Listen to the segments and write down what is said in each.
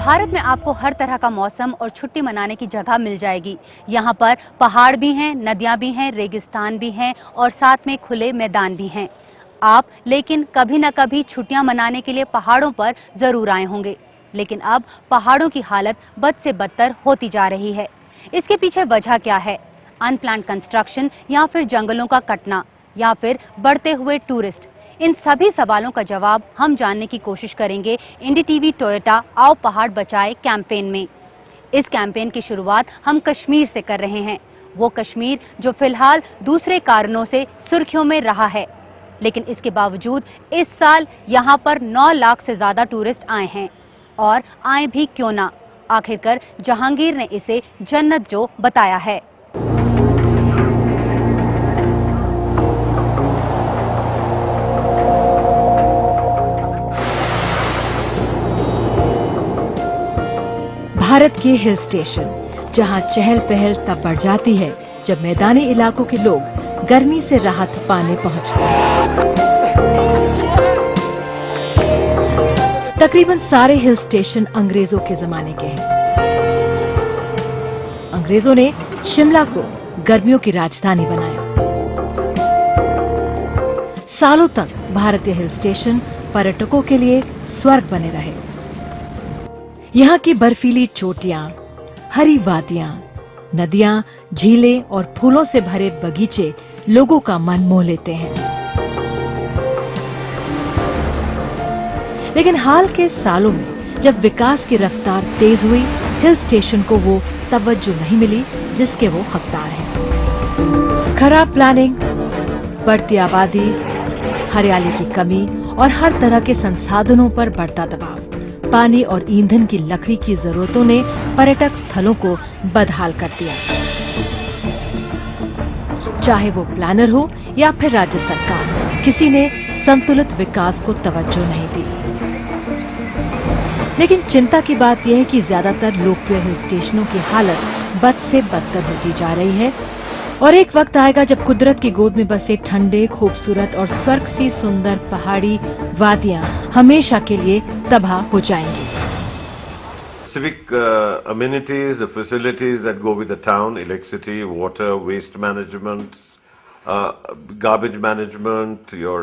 भारत में आपको हर तरह का मौसम और छुट्टी मनाने की जगह मिल जाएगी। यहाँ पर पहाड़ भी हैं, नदियां भी हैं, रेगिस्तान भी हैं और साथ में खुले मैदान भी हैं। आप लेकिन कभी न कभी छुट्टियां मनाने के लिए पहाड़ों पर जरूर आए होंगे, लेकिन अब पहाड़ों की हालत बद से बदतर होती जा रही है। इसके पीछे वजह क्या है? अनप्लान्ड कंस्ट्रक्शन या फिर जंगलों का कटना या फिर बढ़ते हुए टूरिस्ट? इन सभी सवालों का जवाब हम जानने की कोशिश करेंगे एनडीटीवी टोयोटा आओ पहाड़ बचाए कैंपेन में। इस कैंपेन की शुरुआत हम कश्मीर से कर रहे हैं, वो कश्मीर जो फिलहाल दूसरे कारणों से सुर्खियों में रहा है, लेकिन इसके बावजूद इस साल यहां पर 9 लाख से ज्यादा टूरिस्ट आए हैं। और आए भी क्यों ना, आखिरकार जहांगीर ने इसे जन्नत जो बताया है। भारत के हिल स्टेशन जहां चहल पहल तब बढ़ जाती है जब मैदानी इलाकों के लोग गर्मी से राहत पाने पहुंचते हैं। तकरीबन सारे हिल स्टेशन अंग्रेजों के जमाने के हैं। अंग्रेजों ने शिमला को गर्मियों की राजधानी बनाया। सालों तक भारतीय हिल स्टेशन पर्यटकों के लिए स्वर्ग बने रहे। यहाँ की बर्फीली चोटियां, हरी वादियां, नदियां, झीलें और फूलों से भरे बगीचे लोगों का मन मोह लेते हैं। लेकिन हाल के सालों में जब विकास की रफ्तार तेज हुई, हिल स्टेशन को वो तवज्जो नहीं मिली जिसके वो हकदार हैं। खराब प्लानिंग, बढ़ती आबादी, हरियाली की कमी और हर तरह के संसाधनों पर बढ़ता दबाव, पानी और ईंधन की लकड़ी की जरूरतों ने पर्यटक स्थलों को बदहाल कर दिया। चाहे वो प्लानर हो या फिर राज्य सरकार, किसी ने संतुलित विकास को तवज्जो नहीं दी। लेकिन चिंता की बात यह है कि ज्यादातर लोकप्रिय हिल स्टेशनों की हालत बद से बदतर होती जा रही है और एक वक्त आएगा जब कुदरत की गोद में बसे ठंडे, खूबसूरत और स्वर्ग सी सुंदर पहाड़ी वादियां हमेशा के लिए तबाह हो जाएंगी। Civic amenities, the facilities that go with the town, electricity, water, waste management, garbage management, your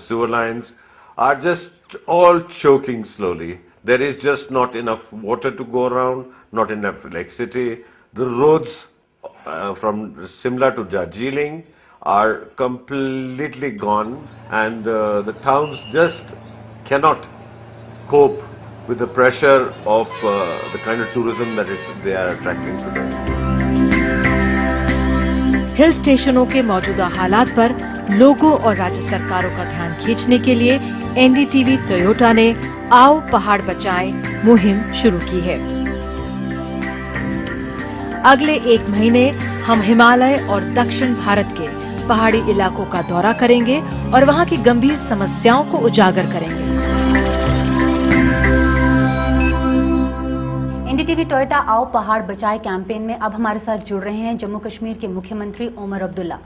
sewer lines are just all choking slowly. There is just not enough water to go around, not enough electricity. The roads from Shimla to Darjeeling are completely gone, and the towns just cannot cope with the pressure of the kind of tourism that they are attracting today. हिल स्टेशनों के मौजूदा हालात पर लोगों और राज्य सरकारों का ध्यान खींचने के लिए एनडीटीवी टोयोटा ने आओ पहाड़ बचाएं मुहिम शुरू की है। अगले 1 महीने हम हिमालय और दक्षिण भारत के पहाड़ी इलाकों का दौरा करेंगे और वहां की गंभीर समस्याओं को उजागर करेंगे। एनडीटीवी टोयोटा आओ पहाड़ बचाए कैंपेन में अब हमारे साथ जुड़ रहे हैं जम्मू कश्मीर के मुख्यमंत्री ओमर अब्दुल्ला।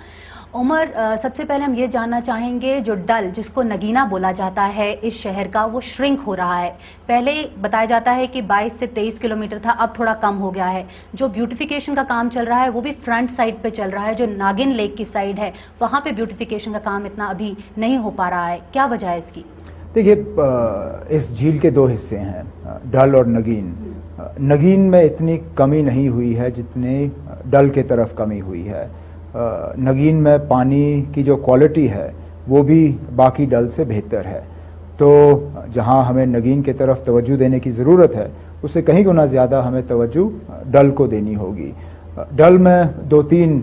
ओमर, सबसे पहले हम ये जानना चाहेंगे, जो डल जिसको नगीना बोला जाता है इस शहर का, वो श्रिंक हो रहा है। पहले बताया जाता है कि 22 से 23 किलोमीटर था, अब थोड़ा कम हो गया है। जो ब्यूटिफिकेशन का काम चल रहा है वो भी फ्रंट साइड पे चल रहा है, जो नागिन लेक की साइड है वहां पे ब्यूटिफिकेशन का काम इतना अभी नहीं हो पा रहा है। क्या वजह है इसकी? देखिए, इस झील के 2 हिस्से हैं, डल और नगीन। नगीन में इतनी कमी नहीं हुई है जितनी डल के तरफ कमी हुई है। नगीन में पानी की जो क्वालिटी है वो भी बाकी डल से बेहतर है। तो जहां हमें नगीन की तरफ तवज्जो देने की ज़रूरत है, उससे कहीं गुना ज़्यादा हमें तवज्जो डल को देनी होगी। डल में 2-3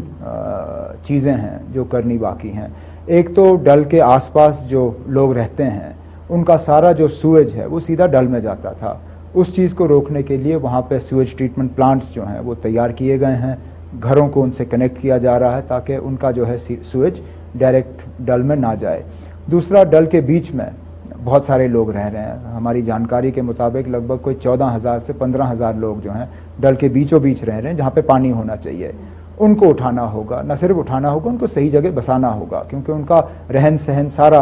चीज़ें हैं जो करनी बाकी हैं। एक तो डल के आसपास जो लोग रहते हैं उनका सारा जो सूएज है वो सीधा डल में जाता था। उस चीज़ को रोकने के लिए वहाँ पे सूएज ट्रीटमेंट प्लांट्स जो हैं वो तैयार किए गए हैं। घरों को उनसे कनेक्ट किया जा रहा है ताकि उनका जो है सूएज डायरेक्ट डल में ना जाए। दूसरा, डल के बीच में बहुत सारे लोग रह रहे हैं। हमारी जानकारी के मुताबिक लगभग कोई 14,000 से 15,000 लोग जो हैं डल के बीचों बीच रह रहे हैं, जहाँ पे पानी होना चाहिए। उनको उठाना होगा, न सिर्फ उठाना होगा, उनको सही जगह बसाना होगा, क्योंकि उनका रहन सहन सारा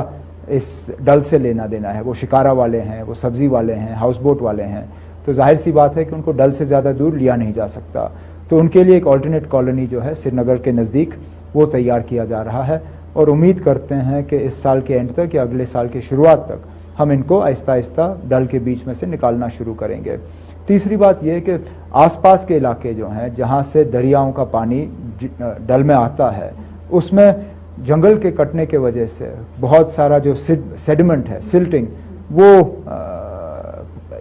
इस डल से लेना देना है, वो शिकारा वाले हैं, वो सब्जी वाले हैं, हाउस बोट वाले हैं, तो जाहिर सी बात है कि उनको डल से ज़्यादा दूर लिया नहीं जा सकता। तो उनके लिए एक ऑल्टरनेट कॉलोनी जो है श्रीनगर के नज़दीक वो तैयार किया जा रहा है और उम्मीद करते हैं कि इस साल के एंड तक या अगले साल की शुरुआत तक हम इनको आहिस्ता आहिस्ता डल के बीच में से निकालना शुरू करेंगे। तीसरी बात यह कि आसपास के इलाके जो हैं जहां से दरियाओं का पानी डल में आता है, उसमें जंगल के कटने के वजह से बहुत सारा जो सेडिमेंट है, सिल्टिंग, वो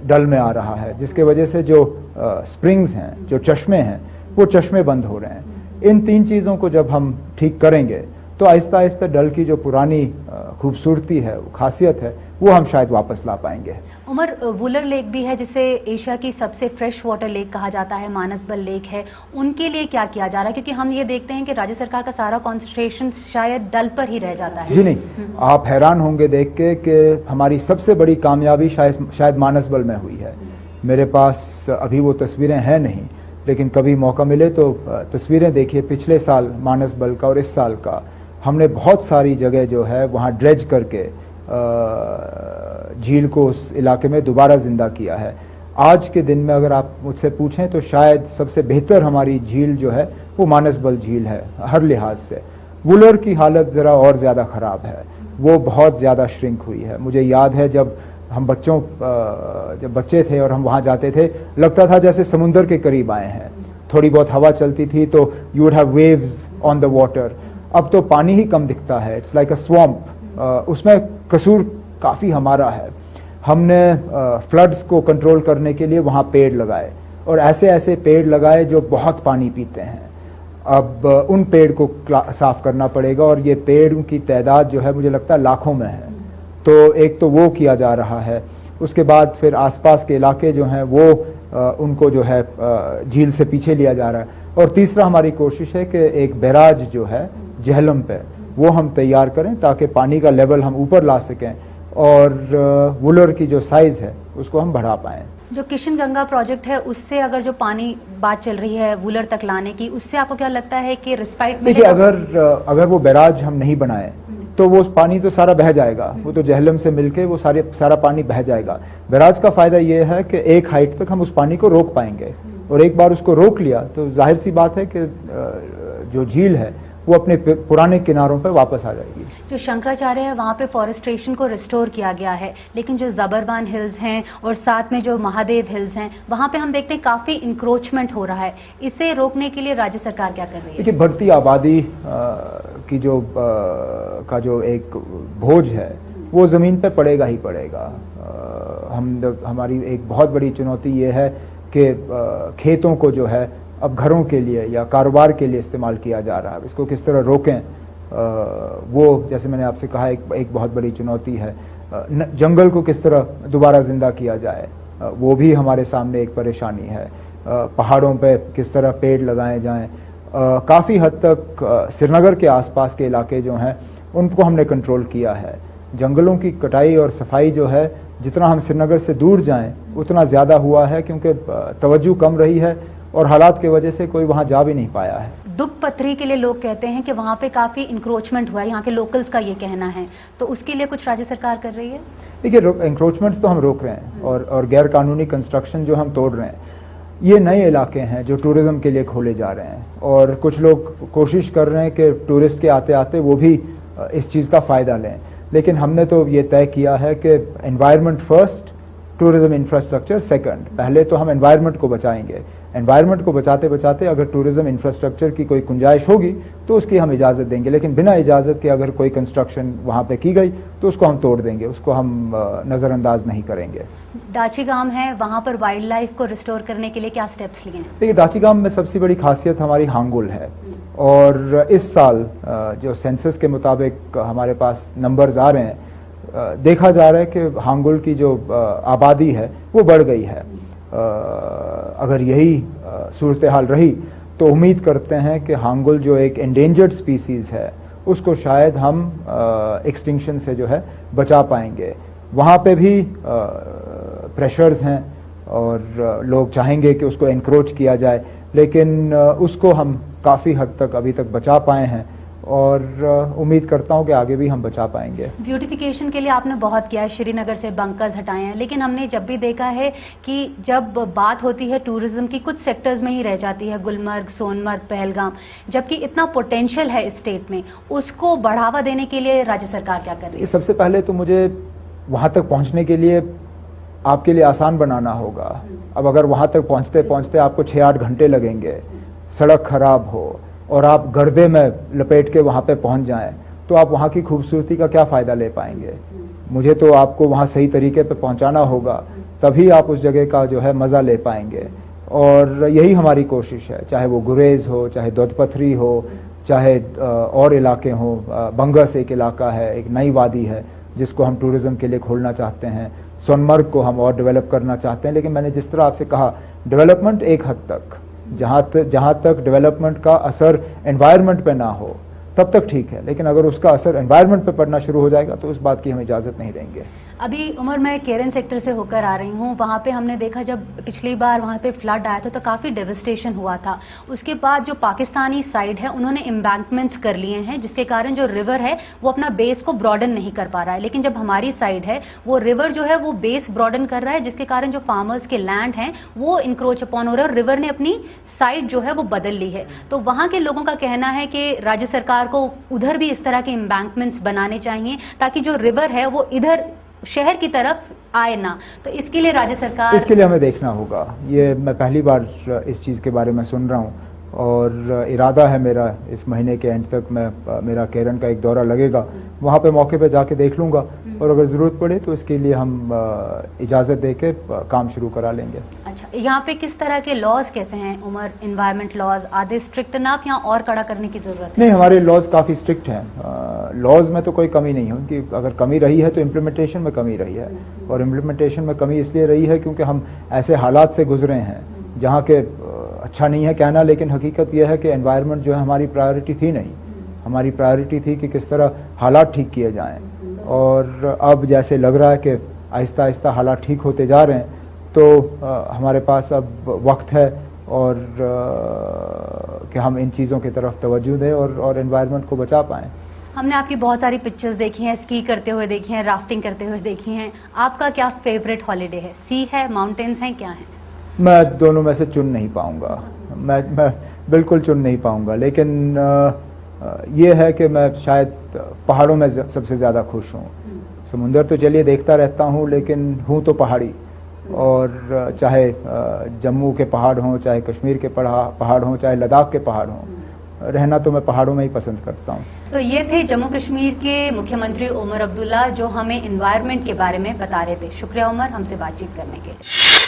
डल में आ रहा है, जिसके वजह से जो स्प्रिंग्स हैं, जो चश्मे हैं, वो चश्मे बंद हो रहे हैं। इन तीन चीज़ों को जब हम ठीक करेंगे तो आहिस्ता आहिस्ता डल की जो पुरानी खूबसूरती है, खासियत है, वो हम शायद वापस ला पाएंगे। उमर, वुलर लेक भी है जिसे एशिया की सबसे फ्रेश वाटर लेक कहा जाता है, मानसबल लेक है, उनके लिए क्या किया जा रहा है? क्योंकि हम ये देखते हैं कि राज्य सरकार का सारा कॉन्सेंट्रेशन शायद डल पर ही रह जाता है। जी नहीं, आप हैरान होंगे देख के कि हमारी सबसे बड़ी कामयाबी शायद मानसबल में हुई है। मेरे पास अभी वो तस्वीरें हैं नहीं, लेकिन कभी मौका मिले तो तस्वीरें देखिए पिछले साल मानसबल का और इस साल का। हमने बहुत सारी जगह जो है वहाँ ड्रेज करके झील को उस इलाके में दोबारा जिंदा किया है। आज के दिन में अगर आप मुझसे पूछें तो शायद सबसे बेहतर हमारी झील जो है वो मानसबल झील है हर लिहाज से। वुलर की हालत ज़रा और ज़्यादा ख़राब है, वो बहुत ज़्यादा श्रिंक हुई है। मुझे याद है जब हम जब बच्चे थे और हम वहाँ जाते थे, लगता था जैसे समुंदर के करीब आए हैं। थोड़ी बहुत हवा चलती थी तो you would have waves on the water. अब तो पानी ही कम दिखता है, इट्स लाइक अ स्वैम्प। उसमें कसूर काफ़ी हमारा है। हमने फ्लड्स को कंट्रोल करने के लिए वहाँ पेड़ लगाए और ऐसे ऐसे पेड़ लगाए जो बहुत पानी पीते हैं। अब उन पेड़ को साफ करना पड़ेगा और ये पेड़ की तादाद जो है मुझे लगता है लाखों में है। तो एक तो वो किया जा रहा है, उसके बाद फिर आसपास के इलाके जो हैं वो उनको जो है झील से पीछे लिया जा रहा है। और तीसरा हमारी कोशिश है कि एक बैराज जो है जहलम पे वो हम तैयार करें ताकि पानी का लेवल हम ऊपर ला सकें और वुलर की जो साइज है उसको हम बढ़ा पाएं। जो किशन गंगा प्रोजेक्ट है उससे अगर जो पानी बात चल रही है वुलर तक लाने की, उससे आपको क्या लगता है कि रिस्पाइट देखिए, अगर वो बैराज हम नहीं बनाए तो वो पानी तो सारा बह जाएगा, वो तो जहलम से मिलके वो सारा पानी बह जाएगा। बैराज का फायदा ये है कि एक हाइट तक हम उस पानी को रोक पाएंगे और एक बार उसको रोक लिया तो जाहिर सी बात है कि जो झील है वो अपने पुराने किनारों पर वापस आ जाएगी। जो शंकराचार्य है वहाँ पे फॉरेस्टेशन को रिस्टोर किया गया है, लेकिन जो जबरबान हिल्स हैं और साथ में जो महादेव हिल्स हैं वहाँ पे हम देखते हैं काफी इंक्रोचमेंट हो रहा है। इसे रोकने के लिए राज्य सरकार क्या कर रही है? देखिए, बढ़ती आबादी की जो एक बोझ है वो जमीन पे पड़ेगा ही पड़ेगा। हमारी एक बहुत बड़ी चुनौती ये है कि खेतों को जो है अब घरों के लिए या कारोबार के लिए इस्तेमाल किया जा रहा है। इसको किस तरह रोकें, वो जैसे मैंने आपसे कहा एक बहुत बड़ी चुनौती है। जंगल को किस तरह दोबारा जिंदा किया जाए, वो भी हमारे सामने एक परेशानी है। पहाड़ों पे किस तरह पेड़ लगाए जाएं। काफ़ी हद तक श्रीनगर के आसपास के इलाके जो हैं उनको हमने कंट्रोल किया है। जंगलों की कटाई और सफाई जो है, जितना हम श्रीनगर से दूर जाएं उतना ज़्यादा हुआ है, क्योंकि तवज्जो कम रही है और हालात की वजह से कोई वहां जा भी नहीं पाया है। दुख पथरी के लिए लोग कहते हैं कि वहां पे काफी इंक्रोचमेंट हुआ है, यहाँ के लोकल्स का ये कहना है, तो उसके लिए कुछ राज्य सरकार कर रही है? देखिए, इंक्रोचमेंट्स तो हम रोक रहे हैं और गैर कानूनी कंस्ट्रक्शन जो हम तोड़ रहे हैं। ये नए इलाके हैं जो टूरिज्म के लिए खोले जा रहे हैं और कुछ लोग कोशिश कर रहे हैं कि टूरिस्ट के आते आते वो भी इस चीज़ का फ़ायदा लें, लेकिन हमने तो ये तय किया है कि environment first, tourism infrastructure second. पहले तो हम एनवायरनमेंट को बचाएंगे। एनवायरनमेंट को बचाते बचाते अगर टूरिज्म इंफ्रास्ट्रक्चर की कोई गुंजाइश होगी तो उसकी हम इजाज़त देंगे, लेकिन बिना इजाज़त के अगर कोई कंस्ट्रक्शन वहाँ पे की गई तो उसको हम तोड़ देंगे, उसको हम नज़रअंदाज नहीं करेंगे। दाची गांव है, वहाँ पर वाइल्ड लाइफ को रिस्टोर करने के लिए क्या स्टेप्स लिए हैं? देखिए, दाची गांव में सबसे बड़ी खासियत हमारी हांगुल है और इस साल जो सेंसस के मुताबिक हमारे पास नंबर्स आ रहे हैं, देखा जा रहा है कि हांगुल की जो आबादी है वो बढ़ गई है। अगर यही सूरत हाल रही तो उम्मीद करते हैं कि हांगुल जो एक एंडेंजर्ड स्पीसीज है उसको शायद हम एक्सटिंक्शन से जो है बचा पाएंगे। वहाँ पे भी प्रेशर्स हैं और लोग चाहेंगे कि उसको एनक्रोच किया जाए, लेकिन उसको हम काफ़ी हद तक अभी तक बचा पाए हैं और उम्मीद करता हूं कि आगे भी हम बचा पाएंगे। ब्यूटिफिकेशन के लिए आपने बहुत किया है, श्रीनगर से बंकर्स हटाए हैं, लेकिन हमने जब भी देखा है कि जब बात होती है टूरिज्म की, कुछ सेक्टर्स में ही रह जाती है, गुलमर्ग, सोनमर्ग, पहलगाम, जबकि इतना पोटेंशियल है इस स्टेट में, उसको बढ़ावा देने के लिए राज्य सरकार क्या कर रही है? सबसे पहले तो मुझे वहां तक पहुंचने के लिए आपके लिए आसान बनाना होगा। अब अगर वहां तक पहुंचते पहुंचते आपको 6-8 घंटे लगेंगे, सड़क खराब हो और आप गर्दे में लपेट के वहां पे पहुंच जाएं, तो आप वहां की खूबसूरती का क्या फायदा ले पाएंगे? मुझे तो आपको वहां सही तरीके पे पहुंचाना होगा, तभी आप उस जगह का जो है मजा ले पाएंगे। और यही हमारी कोशिश है, चाहे वो गुरेज हो, चाहे दुधपथरी हो, चाहे और इलाके हो। बंगस एक इलाका है, एक नई वादी है जिसको हम टूरिज्म के लिए खोलना चाहते हैं। सोनमर्ग को हम और डेवलप करना चाहते हैं। लेकिन मैंने जिस तरह आपसे कहा, डेवलपमेंट एक हद तक, जहां तक डेवलपमेंट का असर एनवायरनमेंट पे ना हो तब तक ठीक है, लेकिन अगर उसका असर एनवायरनमेंट पे पड़ना शुरू हो जाएगा तो उस बात की हम इजाजत नहीं देंगे। अभी उमर, मैं केरन सेक्टर से होकर आ रही हूँ, वहां पे हमने देखा जब पिछली बार वहां पे फ्लड आया था तो काफी डेवस्टेशन हुआ था। उसके बाद जो पाकिस्तानी साइड है उन्होंने एम्बैंकमेंट्स कर लिए हैं, जिसके कारण जो रिवर है वो अपना बेस को ब्रॉडन नहीं कर पा रहा है। लेकिन जब हमारी साइड है, वो रिवर जो है वो बेस ब्रॉडन कर रहा है, जिसके कारण जो फार्मर्स के लैंड हैं वो इंक्रोच अपॉन हो रहा है और रिवर ने अपनी साइड जो है वो बदल ली है। तो वहां के लोगों का कहना है कि राज्य सरकार को उधर भी इस तरह के एम्बैंकमेंट्स बनाने चाहिए ताकि जो रिवर है वो इधर शहर की तरफ आए ना। तो इसके लिए राज्य सरकार, इसके लिए हमें देखना होगा। ये मैं पहली बार इस चीज के बारे में सुन रहा हूं और इरादा है मेरा इस महीने के एंड तक मेरा केरन का एक दौरा लगेगा, वहां पे मौके पे जाके देख लूंगा और अगर जरूरत पड़े तो इसके लिए हम इजाजत देके काम शुरू करा लेंगे। अच्छा, यहाँ पे किस तरह के लॉज कैसे हैं उमर, एनवायरमेंट लॉज आधे स्ट्रिक्ट इनफ या और कड़ा करने की जरूरत है? नहीं, हमारे लॉज काफी स्ट्रिक्ट हैं। लॉज में तो कोई कमी नहीं है, उनकी अगर कमी रही है तो इम्प्लीमेंटेशन में कमी रही है। और इम्प्लीमेंटेशन में कमी इसलिए रही है क्योंकि हम ऐसे हालात से गुजरे हैं जहाँ के अच्छा नहीं है कहना, लेकिन हकीकत यह है कि एनवायरनमेंट जो है हमारी प्रायोरिटी थी नहीं। हमारी प्रायोरिटी थी कि किस तरह हालात ठीक किए जाएं, और अब जैसे लग रहा है कि आहिस्ता आहिस्ता हालात ठीक होते जा रहे हैं, तो हमारे पास अब वक्त है और कि हम इन चीज़ों की तरफ तवज्जो दें और एनवायरनमेंट को बचा पाएं। हमने आपकी बहुत सारी पिक्चर्स देखी हैं, स्की करते हुए देखी हैं, राफ्टिंग करते हुए देखी हैं। आपका क्या फेवरेट हॉलीडे है? सी है, माउंटेन्स हैं, क्या है? मैं दोनों में से चुन नहीं पाऊंगा, मैं बिल्कुल चुन नहीं पाऊंगा, लेकिन ये है कि मैं शायद पहाड़ों में सबसे ज़्यादा खुश हूँ। समुंदर तो चलिए देखता रहता हूँ, लेकिन हूँ तो पहाड़ी। और चाहे जम्मू के पहाड़ हों, चाहे कश्मीर के पहाड़ हों, चाहे लद्दाख के पहाड़ हों, रहना तो मैं पहाड़ों में ही पसंद करता हूँ। तो ये थे जम्मू कश्मीर के मुख्यमंत्री उमर अब्दुल्ला, जो हमें एनवायरनमेंट के बारे में बता रहे थे। शुक्रिया उमर, हमसे बातचीत करने के लिए।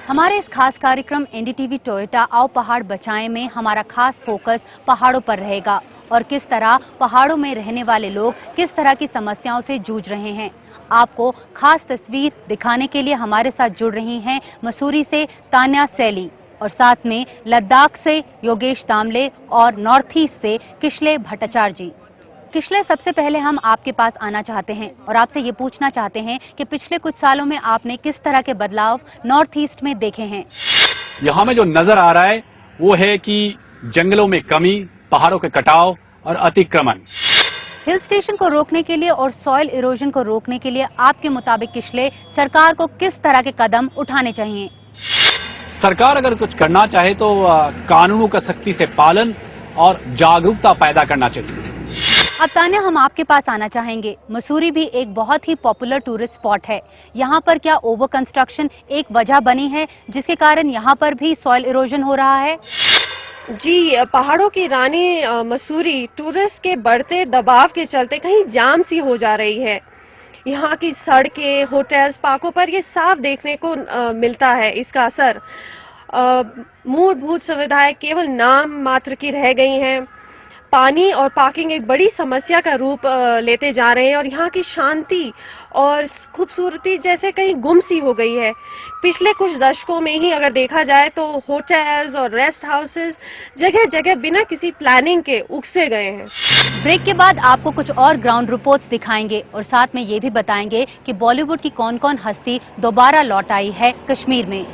हमारे इस खास कार्यक्रम एनडीटीवी टोयोटा आओ पहाड़ बचाएं में हमारा खास फोकस पहाड़ों पर रहेगा और किस तरह पहाड़ों में रहने वाले लोग किस तरह की समस्याओं से जूझ रहे हैं। आपको खास तस्वीर दिखाने के लिए हमारे साथ जुड़ रही हैं मसूरी से तान्या सैली और साथ में लद्दाख से योगेश दामले और नॉर्थ ईस्ट से किशले भट्टाचार्य जी। किशले, सबसे पहले हम आपके पास आना चाहते हैं और आपसे ये पूछना चाहते हैं कि पिछले कुछ सालों में आपने किस तरह के बदलाव नॉर्थ ईस्ट में देखे हैं? यहाँ में जो नजर आ रहा है वो है कि जंगलों में कमी, पहाड़ों के कटाव और अतिक्रमण। हिल स्टेशन को रोकने के लिए और सॉइल इरोजन को रोकने के लिए आपके मुताबिक किशले, सरकार को किस तरह के कदम उठाने चाहिए? सरकार अगर कुछ करना चाहे तो कानूनों का सख्ती से पालन और जागरूकता पैदा करना चाहिए। अब तान्या, हम आपके पास आना चाहेंगे। मसूरी भी एक बहुत ही पॉपुलर टूरिस्ट स्पॉट है। यहाँ पर क्या ओवर कंस्ट्रक्शन एक वजह बनी है जिसके कारण यहाँ पर भी सॉइल इरोजन हो रहा है? जी, पहाड़ों की रानी मसूरी टूरिस्ट के बढ़ते दबाव के चलते कहीं जाम सी हो जा रही है। यहाँ की सड़कें, होटल्स, पार्कों पर ये साफ देखने को मिलता है इसका असर। मूलभूत सुविधाएं केवल नाम मात्र की रह गई हैं। पानी और पार्किंग एक बड़ी समस्या का रूप लेते जा रहे हैं और यहाँ की शांति और खूबसूरती जैसे कहीं गुम सी हो गई है। पिछले कुछ दशकों में ही अगर देखा जाए तो होटल्स और रेस्ट हाउसेस जगह जगह बिना किसी प्लानिंग के उकसे गए हैं। ब्रेक के बाद आपको कुछ और ग्राउंड रिपोर्ट्स दिखाएंगे और साथ में ये भी बताएंगे कि बॉलीवुड की कौन कौन हस्ती दोबारा लौट आई है कश्मीर में।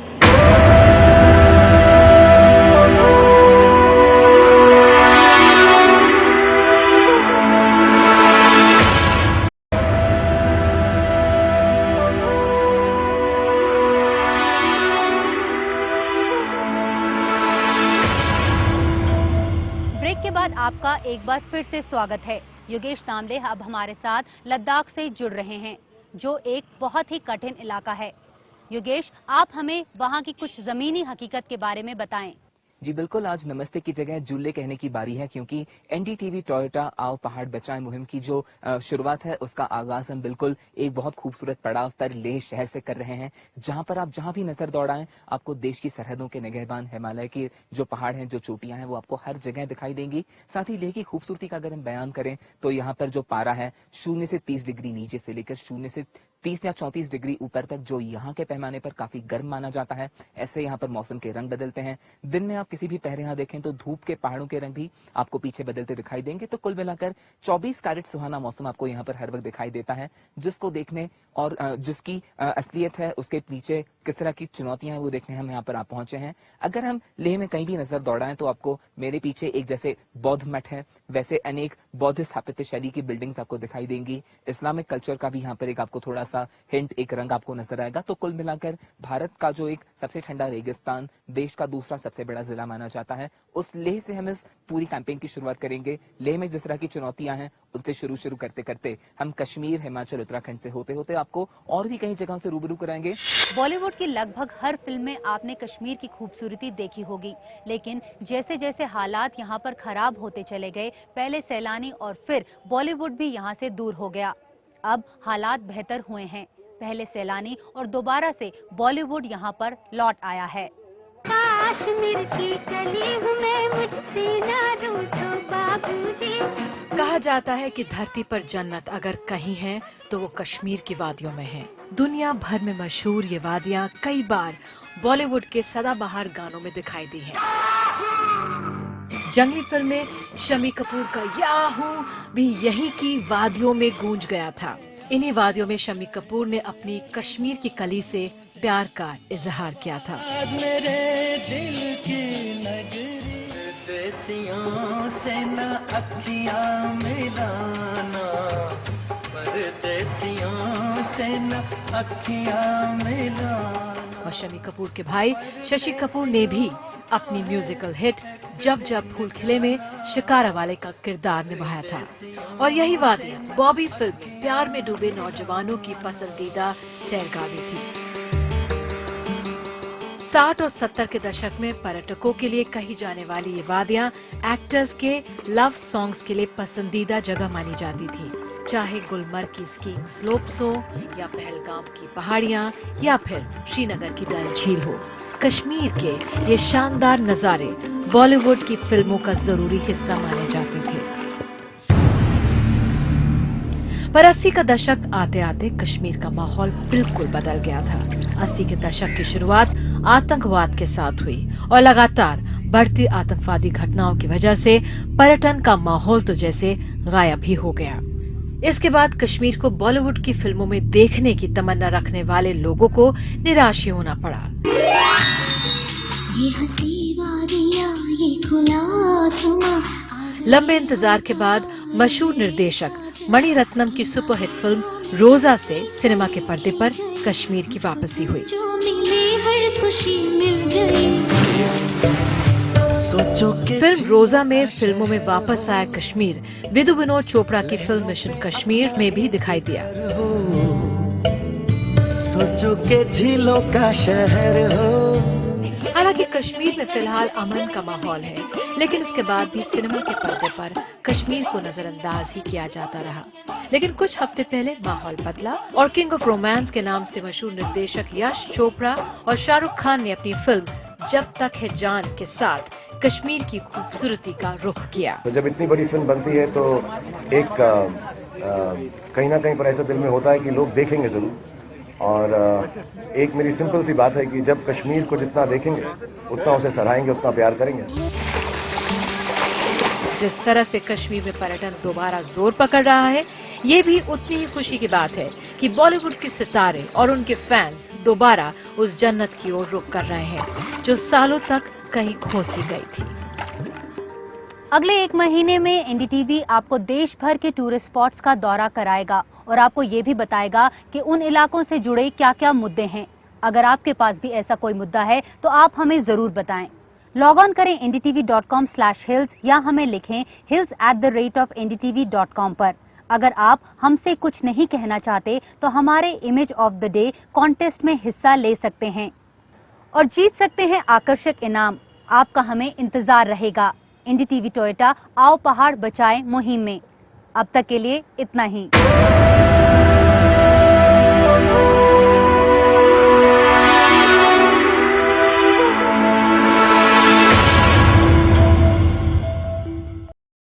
बाद आपका एक बार फिर से स्वागत है। योगेश दामले अब हमारे साथ लद्दाख से जुड़ रहे हैं, जो एक बहुत ही कठिन इलाका है। योगेश, आप हमें वहां की कुछ जमीनी हकीकत के बारे में बताएं। जी बिल्कुल, आज नमस्ते की जगह जुल्ले कहने की बारी है, क्योंकि एनडीटीवी टोयोटा आओ पहाड़ बचाएं मुहिम की जो शुरुआत है उसका आगाज हम बिल्कुल एक बहुत खूबसूरत पड़ाव पर लेह शहर से कर रहे हैं, जहां पर आप जहां भी नजर दौड़ाएं आपको देश की सरहदों के निगहबान हिमालय के जो पहाड़ हैं, जो चोटियां हैं, वो आपको हर जगह दिखाई देंगी। साथ ही लेह की खूबसूरती का अगर हम बयान करें तो यहाँ पर जो पारा है 0 से 30 डिग्री नीचे से लेकर 0 से 30 या 34 डिग्री ऊपर तक, जो यहाँ के पैमाने पर काफी गर्म माना जाता है। ऐसे यहाँ पर मौसम के रंग बदलते हैं। दिन में आप किसी भी पहरे यहाँ देखें तो धूप के पहाड़ों के रंग भी आपको पीछे बदलते दिखाई देंगे। तो कुल मिलाकर 24 कैरेट सुहाना मौसम आपको यहाँ पर हर वक्त दिखाई देता है, जिसको देखने और जिसकी असलियत है उसके पीछे किस तरह की चुनौतियां हैं वो देखने हम यहाँ पर आप पहुंचे हैं। अगर हम लेह में कहीं भी नजर दौड़ाएं तो आपको मेरे पीछे एक जैसे बौद्ध मठ है, वैसे अनेक बौद्ध स्थापत्य शैली की बिल्डिंग्स आपको दिखाई देंगी। इस्लामिक कल्चर का भी यहाँ पर एक आपको थोड़ा सा हिंट, एक रंग आपको नजर आएगा। तो कुल मिलाकर भारत का जो एक सबसे ठंडा रेगिस्तान, देश का दूसरा सबसे बड़ा जिला माना जाता है, उस लेह से हम इस पूरी कैंपेन की शुरुआत करेंगे। लेह में जिस तरह की चुनौतियां हैं उनसे शुरू करते करते हम कश्मीर, हिमाचल, उत्तराखंड से होते होते आपको और भी कई जगहों से रूबरू कराएंगे। बॉलीवुड की लगभग हर फिल्म में आपने कश्मीर की खूबसूरती देखी होगी, लेकिन जैसे जैसे हालात यहाँ पर खराब होते चले गए, पहले सैलानी और फिर बॉलीवुड भी यहाँ से दूर हो गया। अब हालात बेहतर हुए हैं, पहले सैलानी और दोबारा से बॉलीवुड यहाँ पर लौट आया है। कश्मीर की कली हूँ मैं, मुझसे ना रूठो बाबूजी। कहा जाता है कि धरती पर जन्नत अगर कहीं है तो वो कश्मीर की वादियों में है। दुनिया भर में मशहूर ये वादियां कई बार बॉलीवुड के सदाबहार गानों में दिखाई दी हैं। जंगली फिल्म में शम्मी कपूर का याहू भी यही की वादियों में गूंज गया था। इन्हीं वादियों में शम्मी कपूर ने अपनी कश्मीर की कली से प्यार का इजहार किया था। मेरे दिल की नगरी परदेसियों से न अखियां मिलाना, परदेसियों से न अखियां मिलाना। और शम्मी कपूर के भाई शशि कपूर ने भी अपनी म्यूजिकल हिट जब जब फूल खिले में शिकारा वाले का किरदार निभाया था। और यही वादियां बॉबी फिल्म प्यार में डूबे नौजवानों की पसंदीदा सैरगाही थी। 60 और 70 के दशक में पर्यटकों के लिए कही जाने वाली ये वादियां एक्टर्स के लव सॉन्ग्स के लिए पसंदीदा जगह मानी जाती थी, चाहे गुलमर्ग की स्कीइंग स्लोप्स हो या पहलगाम की पहाड़ियां या फिर श्रीनगर की डल झील हो। कश्मीर के ये शानदार नजारे बॉलीवुड की फिल्मों का जरूरी हिस्सा माने जाते थे। पर 80 का दशक आते आते कश्मीर का माहौल बिल्कुल बदल गया था। 80 के दशक की शुरुआत आतंकवाद के साथ हुई और लगातार बढ़ती आतंकवादी घटनाओं की वजह से पर्यटन का माहौल तो जैसे गायब ही हो गया। इसके बाद कश्मीर को बॉलीवुड की फिल्मों में देखने की तमन्ना रखने वाले लोगों को निराश होना पड़ा। लंबे इंतजार के बाद मशहूर निर्देशक मणि रत्नम की सुपरहिट फिल्म रोजा से सिनेमा के पर्दे पर कश्मीर की वापसी हुई। फिल्म रोजा में फिल्मों में वापस आया कश्मीर विदु विनोद चोपड़ा की फिल्म मिशन कश्मीर में भी दिखाई दिया। सोचो के झीलों का शहर हो। हालांकि कश्मीर में फिलहाल अमन का माहौल है, लेकिन इसके बाद भी सिनेमा के पर्दे पर कश्मीर को नजरअंदाज ही किया जाता रहा। लेकिन कुछ हफ्ते पहले माहौल बदला और किंग ऑफ रोमांस के नाम से मशहूर निर्देशक यश चोपड़ा और शाहरुख खान ने अपनी फिल्म जब तक है जान के साथ कश्मीर की खूबसूरती का रुख किया। तो जब इतनी बड़ी फिल्म बनती है तो एक कहीं ना कहीं पर ऐसा दिल में होता है कि लोग देखेंगे जरूर। और एक मेरी सिंपल सी बात है कि जब कश्मीर को जितना देखेंगे उतना उसे सराहेंगे, उतना प्यार करेंगे। जिस तरह से कश्मीर में पर्यटन दोबारा जोर पकड़ रहा है, ये भी उतनी ही खुशी की बात है कि बॉलीवुड के सितारे और उनके फैंस दोबारा उस जन्नत की ओर रुख कर रहे हैं जो सालों तक कहीं खो सी गई थी। अगले 1 महीने में एनडीटीवी आपको देश भर के टूरिस्ट स्पॉट्स का दौरा कराएगा और आपको ये भी बताएगा कि उन इलाकों से जुड़े क्या क्या मुद्दे हैं। अगर आपके पास भी ऐसा कोई मुद्दा है तो आप हमें जरूर बताएं। लॉग ऑन करें ndtv.com/hills या हमें लिखें hills@ndtv.com पर। अगर आप हमसे कुछ नहीं कहना चाहते तो हमारे image of the day contest में हिस्सा ले सकते हैं और जीत सकते हैं आकर्षक इनाम। आपका हमें इंतजार रहेगा। NDTV टोयोटा आओ पहाड़ बचाएं मुहिम में। अब तक के लिए इतना ही।